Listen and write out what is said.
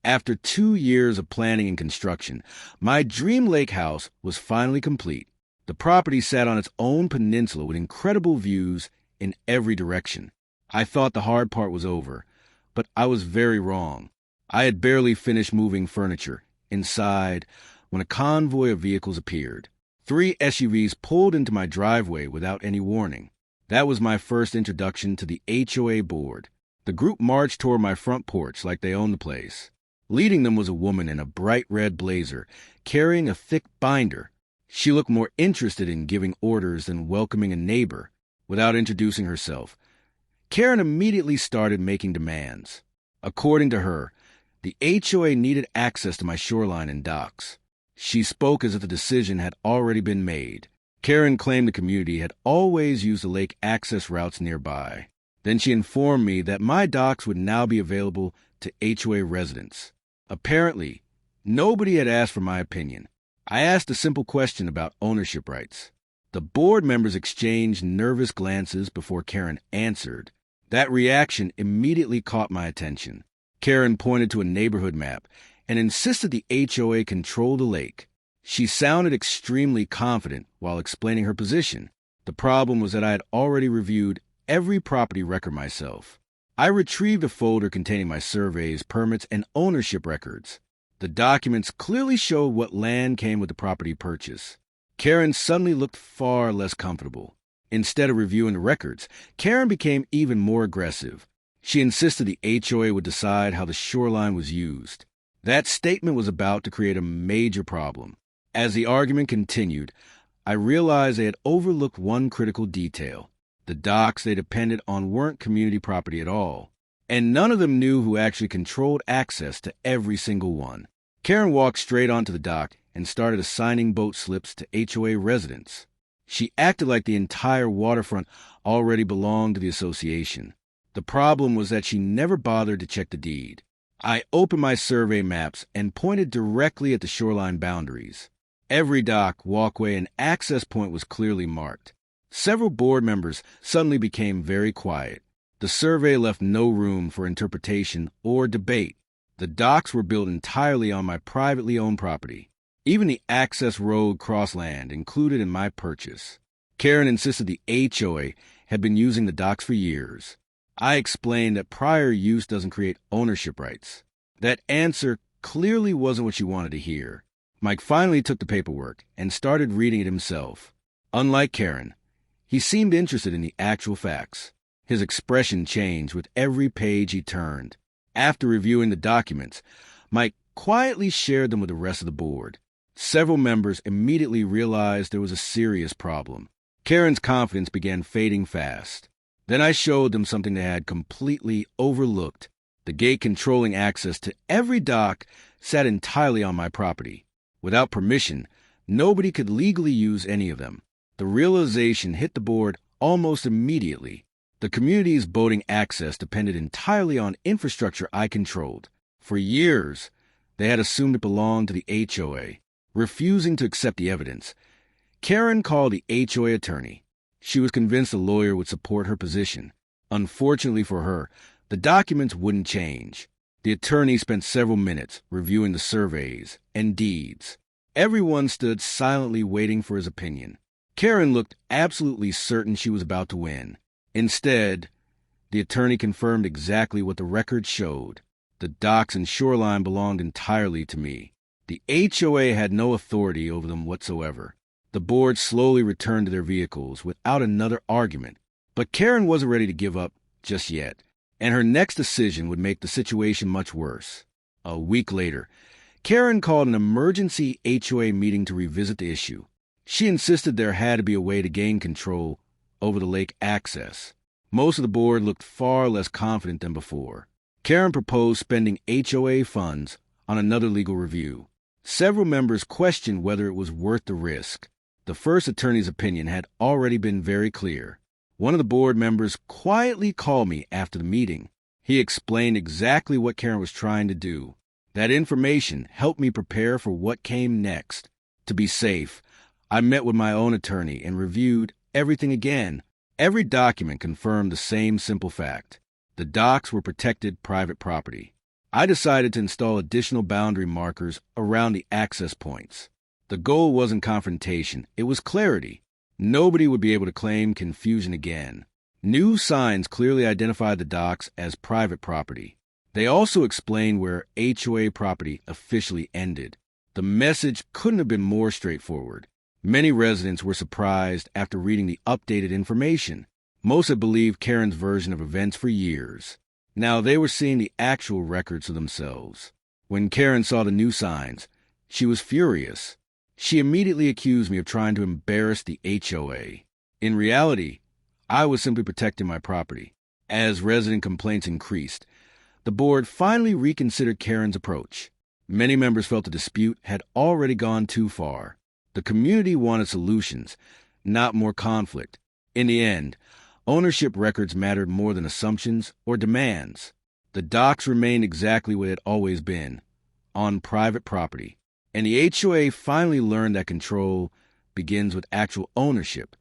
After 2 years of planning and construction, my dream lake house was finally complete. The property sat on its own peninsula with incredible views in every direction. I thought the hard part was over, but I was very wrong. I had barely finished moving furniture inside when a convoy of vehicles appeared. 3 SUVs pulled into my driveway without any warning. That was my first introduction to the HOA board. The group marched toward my front porch like they owned the place. Leading them was a woman in a bright red blazer, carrying a thick binder. She looked more interested in giving orders than welcoming a neighbor. Without introducing herself, Karen immediately started making demands. According to her, the HOA needed access to my shoreline and docks. She spoke as if the decision had already been made. Karen claimed the community had always used the lake access routes nearby. Then she informed me that my docks would now be available to HOA residents. Apparently, nobody had asked for my opinion. I asked a simple question about ownership rights. The board members exchanged nervous glances before Karen answered. That reaction immediately caught my attention. Karen pointed to a neighborhood map and insisted the HOA control the lake. She sounded extremely confident while explaining her position. The problem was that I had already reviewed every property record myself. I retrieved a folder containing my surveys, permits, and ownership records. The documents clearly showed what land came with the property purchase. Karen suddenly looked far less comfortable. Instead of reviewing the records, Karen became even more aggressive. She insisted the HOA would decide how the shoreline was used. That statement was about to create a major problem. As the argument continued, I realized they had overlooked one critical detail. The docks they depended on weren't community property at all, and none of them knew who actually controlled access to every single one. Karen walked straight onto the dock and started assigning boat slips to HOA residents. She acted like the entire waterfront already belonged to the association. The problem was that she never bothered to check the deed. I opened my survey maps and pointed directly at the shoreline boundaries. Every dock, walkway, and access point was clearly marked. Several board members suddenly became very quiet. The survey left no room for interpretation or debate. The docks were built entirely on my privately owned property. Even the access road crossed land included in my purchase. Karen insisted the HOA had been using the docks for years. I explained that prior use doesn't create ownership rights. That answer clearly wasn't what she wanted to hear. Mike finally took the paperwork and started reading it himself. Unlike Karen, he seemed interested in the actual facts. His expression changed with every page he turned. After reviewing the documents, Mike quietly shared them with the rest of the board. Several members immediately realized there was a serious problem. Karen's confidence began fading fast. Then I showed them something they had completely overlooked. The gate controlling access to every dock sat entirely on my property. Without permission, nobody could legally use any of them. The realization hit the board almost immediately. The community's boating access depended entirely on infrastructure I controlled. For years, they had assumed it belonged to the HOA, refusing to accept the evidence. Karen called the HOA attorney. She was convinced a lawyer would support her position. Unfortunately for her, the documents wouldn't change. The attorney spent several minutes reviewing the surveys and deeds. Everyone stood silently waiting for his opinion. Karen looked absolutely certain she was about to win. Instead, the attorney confirmed exactly what the records showed. The docks and shoreline belonged entirely to me. The HOA had no authority over them whatsoever. The board slowly returned to their vehicles without another argument. But Karen wasn't ready to give up just yet, and her next decision would make the situation much worse. A week later, Karen called an emergency HOA meeting to revisit the issue. She insisted there had to be a way to gain control over the lake access. Most of the board looked far less confident than before. Karen proposed spending HOA funds on another legal review. Several members questioned whether it was worth the risk. The first attorney's opinion had already been very clear. One of the board members quietly called me after the meeting. He explained exactly what Karen was trying to do. That information helped me prepare for what came next. To be safe, I met with my own attorney and reviewed everything again. Every document confirmed the same simple fact. The docks were protected private property. I decided to install additional boundary markers around the access points. The goal wasn't confrontation, it was clarity. Nobody would be able to claim confusion again. New signs clearly identified the docks as private property. They also explained where HOA property officially ended. The message couldn't have been more straightforward. Many residents were surprised after reading the updated information. Most had believed Karen's version of events for years. Now they were seeing the actual records for themselves. When Karen saw the new signs, she was furious. She immediately accused me of trying to embarrass the HOA. In reality, I was simply protecting my property. As resident complaints increased, the board finally reconsidered Karen's approach. Many members felt the dispute had already gone too far. The community wanted solutions, not more conflict. In the end, ownership records mattered more than assumptions or demands. The docks remained exactly what it had always been, on private property. And the HOA finally learned that control begins with actual ownership,